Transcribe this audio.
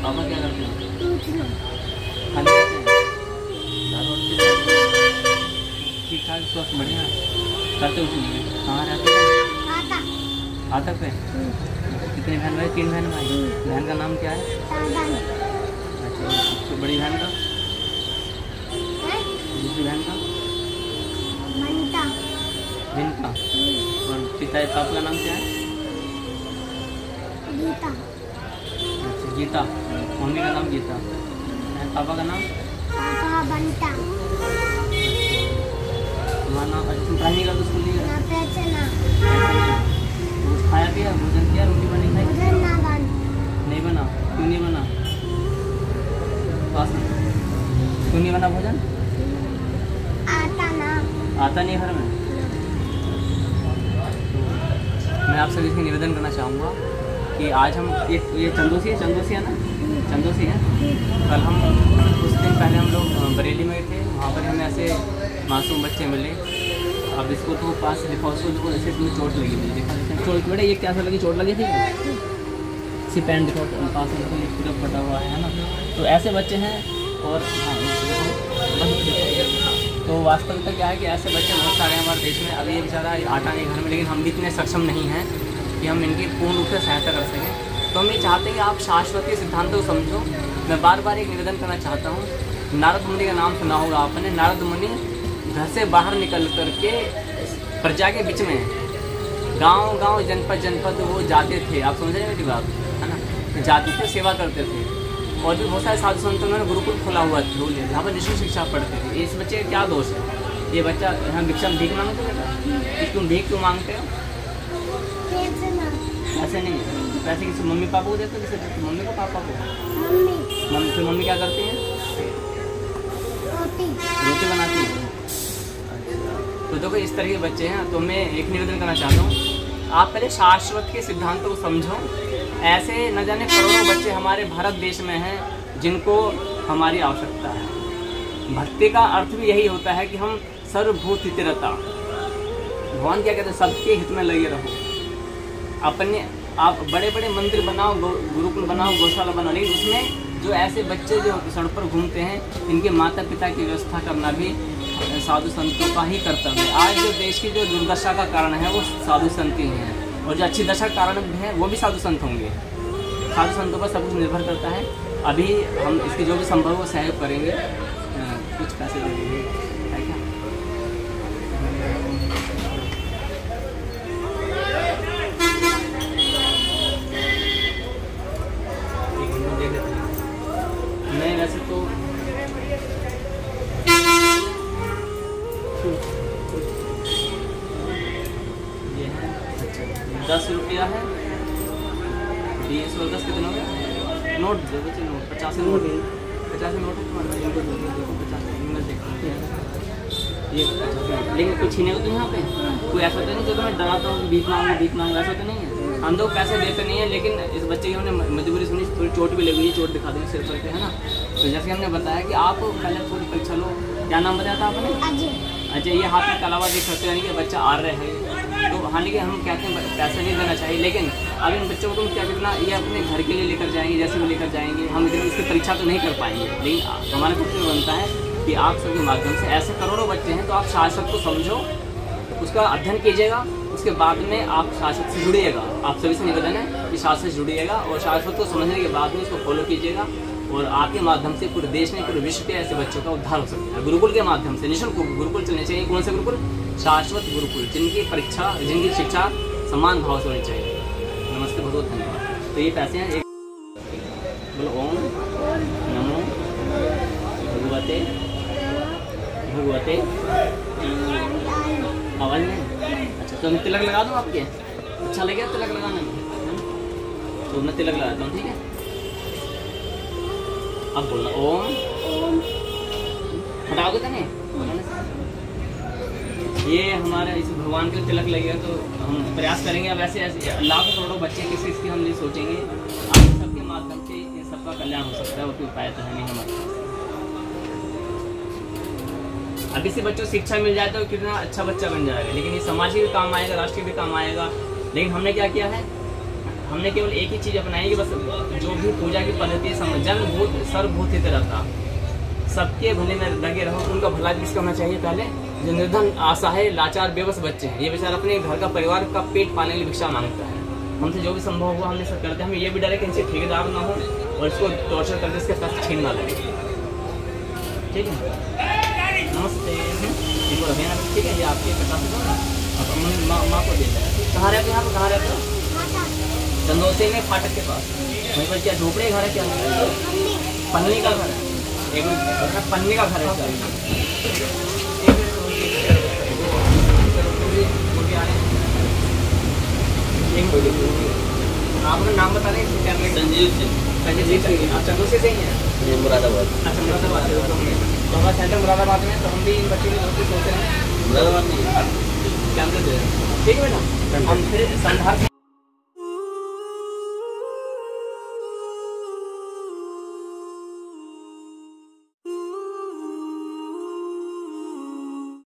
पापा क्या करते हैं? खाली रहते हैं? ठीक ठाक स्वस्थ बढ़िया करते कुछ नहीं है? कहाँ रहते हैं? आता पे? कितने बहन भाई? 3 बहन भाई। बहन का नाम क्या है? अच्छा, सबसे बड़ी बहन का? दूसरी बहन का? जिनका? और पिता पापा का नाम क्या है? गीता। अच्छा, गीता। मम्मी का नाम गीता। पापा का नाम? पापा बंटा। तुम्हारा नाम? अच्छा, पढ़ाई नहीं करते? स्कूल नहीं करते? कुछ खाया पिया? भोजन किया? रोटी बनी खाई? नहीं बना? क्यों नहीं बना? क्यों नहीं बना भोजन? आता नहीं घर में? मैं आप सभी से निवेदन करना चाहूँगा कि आज हम ये चंदोसी है ना? चंदोसी है। कल हम कुछ दिन पहले हम लोग बरेली में थे, वहाँ पर हमें ऐसे मासूम बच्चे मिले। अब इसको तो पास लिखा, उसको जैसे तुम्हें चोट लगी थी, देखा चोट बेटा ये क्या लगी? चोट लगी थी सी पैंट दिखाओ पास में पूरा फटा हुआ है ना? तो ऐसे बच्चे हैं। और तो वास्तविकता क्या है कि ऐसे बच्चे बहुत सारे हैं हमारे देश में। अभी ये बेचारा आटा नहीं घर में, लेकिन हम भी इतने सक्षम नहीं हैं कि हम इनकी पूर्ण रूप से सहायता कर सकें। तो हम ये चाहते हैं कि आप शाश्वती सिद्धांतों को समझो। मैं बार बार एक निवेदन करना चाहता हूँ। नारद मुनि का नाम सुना होगा आपने। नारद मुनि घर से बाहर निकल करके प्रजा के बीच में गांव गांव जनपद जनपद वो जाते थे। आप समझ रहे हैं मेरी बात, है ना? जाते थे, सेवा करते थे। और भी बहुत सारे साधु संतों ने गुरुकुल खोला हुआ था जहाँ पर निःशुल्क शिक्षा पढ़ते थे। इस बच्चे का क्या दोष है? ये बच्चा यहाँ भिक्षा भीख मांगते बेटा? तुम भीख क्यों मांगते हो? ऐसे नहीं है। पैसे किसी मम्मी पापा को देते हो? किसे देते? मम्मी को पापा को? मम्मी। फिर मम्मी क्या करती है? रोटी बनाती है। तो देखो इस तरह के बच्चे हैं। तो मैं एक निवेदन करना चाहता हूँ, आप पहले शाश्वत के सिद्धांतों को समझो। ऐसे न जाने करोड़ों बच्चे हमारे भारत देश में हैं जिनको हमारी आवश्यकता है। भक्ति का अर्थ भी यही होता है कि हम सर्वभूत हितरता, भगवान क्या कहते हैं? सबके हित में लगे रहो। अपने आप बड़े बड़े मंदिर बनाओ, गुरुकुल बनाओ, गौशाला बनाओ, लेकिन उसमें जो ऐसे बच्चे जो सड़क पर घूमते हैं, इनके माता पिता की व्यवस्था करना भी साधु संतों का ही कर्तव्य है। आज जो देश की जो दुर्दशा का कारण है वो साधु संत ही हैं, और जो अच्छी दशा का कारण है वो भी साधु संत होंगे। साधु संतों पर सब कुछ निर्भर करता है। अभी हम इसकी जो भी संभव हो सहयोग करेंगे। कुछ पैसे दे देंगे, है क्या? नहीं वैसे तो ये है 10 रुपया है। 20 और 10 कितने हो गए? नोट दे बच्चे, नोट 50 नोट है। 50 नोट है तुम्हारा? इनको देखो 50 मैं देखता हूँ ये 50। लेकिन कुछ छीने को तो यहाँ पे कोई ऐसा तो नहीं जो तो मैं डराता हूँ भीख मांगू, ऐसा तो नहीं है। हम लोग पैसे देते नहीं है, लेकिन इस बच्चे की हमने मजबूरी सुनी, थोड़ी चोट भी लगी है। चोट दिखा देंगे सिर पर, है ना? तो जैसे हमने बताया कि आप पहले पूरी परीक्षा लो। क्या नाम बताया था आपने? अच्छा, ये हाथ में कलावा देख सकते हो, यानी कि बच्चा आ रहा है। तो हालांकि हम कहते हैं पैसे नहीं देना चाहिए, लेकिन अब इन बच्चों को क्या करना, ये अपने घर के लिए लेकर जाएंगे, जैसे भी लेकर जाएंगे। हम इधर इसकी परीक्षा तो नहीं कर पाएंगे, लेकिन हमारा कर्तव्य बनता है कि आप सबके माध्यम से ऐसे करोड़ों बच्चे हैं, तो आप शासक को समझो, उसका अध्ययन कीजिएगा, उसके बाद में आप शासक से जुड़िएगा। आप सभी से निवेदन है कि शासक से जुड़िएगा और शासक को समझने के बाद में उसको फॉलो कीजिएगा, और आपके माध्यम से पूरे देश में, पूरे विश्व के ऐसे बच्चों का उद्धार हो सकता है। गुरुकुल के माध्यम से निःशुल्क गुरुकुल चलने चाहिए। कौन से गुरुकुल? शाश्वत गुरुकुल, जिनकी परीक्षा, जिनकी शिक्षा समान भाव से होनी चाहिए। नमस्ते, बहुत बहुत धन्यवाद। तो ये पैसे हैं। एक बोलो ओम नमो भगवते आवाज में। अच्छा, तो मैं तिलक लगा दूँ आपके? अच्छा लगे तिलक लगाने में? तो मैं तिलक लगाता हूँ, ठीक है? अब बोलना ओम। हटाओगे तो नहीं? ये हमारे इस भगवान के तिलक लगेगा, तो हम प्रयास करेंगे। अब ऐसे ऐसे लाखों करोड़ों बच्चे किसी इसकी हम नहीं सोचेंगे। आप सबके माध्यम से इन सबका कल्याण हो सकता है, और कोई उपाय तो है नहीं हमारे पास। अब इसी बच्चों को शिक्षा मिल जाए तो कितना अच्छा बच्चा बन जाएगा, लेकिन ये समाज के भी काम आएगा, राष्ट्र के भी काम आएगा। लेकिन हमने क्या किया है? हमने केवल एक ही चीज़ अपनाई कि बस जो भी पूजा की पद्धति जन्मभूत सर्वभूत हित रहता, सबके भले में लगे रहो। उनका भला किसका होना चाहिए? पहले जो निर्धन, असहाय, लाचार, बेबस बच्चे हैं, ये बेचारा अपने घर का परिवार का पेट पालने के लिए भिक्षा मांगता है। हमसे जो भी संभव हुआ हमने सब करते हैं। हमें ये भी डर है कि इनसे ठेकेदार ना हो और इसको टॉर्चर करके इसके पास छीन ना लगे। ठीक है, नमस्ते। इनको रखें ना, ठीक है। ये आपके 50 माँ को देता है। कहाँ रहते हैं यहाँ पर? कहाँ रहते हो? चंदोसे में फाटक के पास। वहीं पर क्या झोपड़े घर है? क्या पन्नी का घर है? एक पन्नी का घर है। आप अपना नाम बता दें? संजीव सिंह। संजीव सिंह। आप चंदोसे से ही हैं? मुरादाबाद। अच्छा, मुरादाबाद से। तो हमारा सेंटर मुरादाबाद में, तो हम भी इन बच्चों की सोच रहे हैं मुरादाबाद नहीं, क्या ठीक है बेटा। हम फिर संधार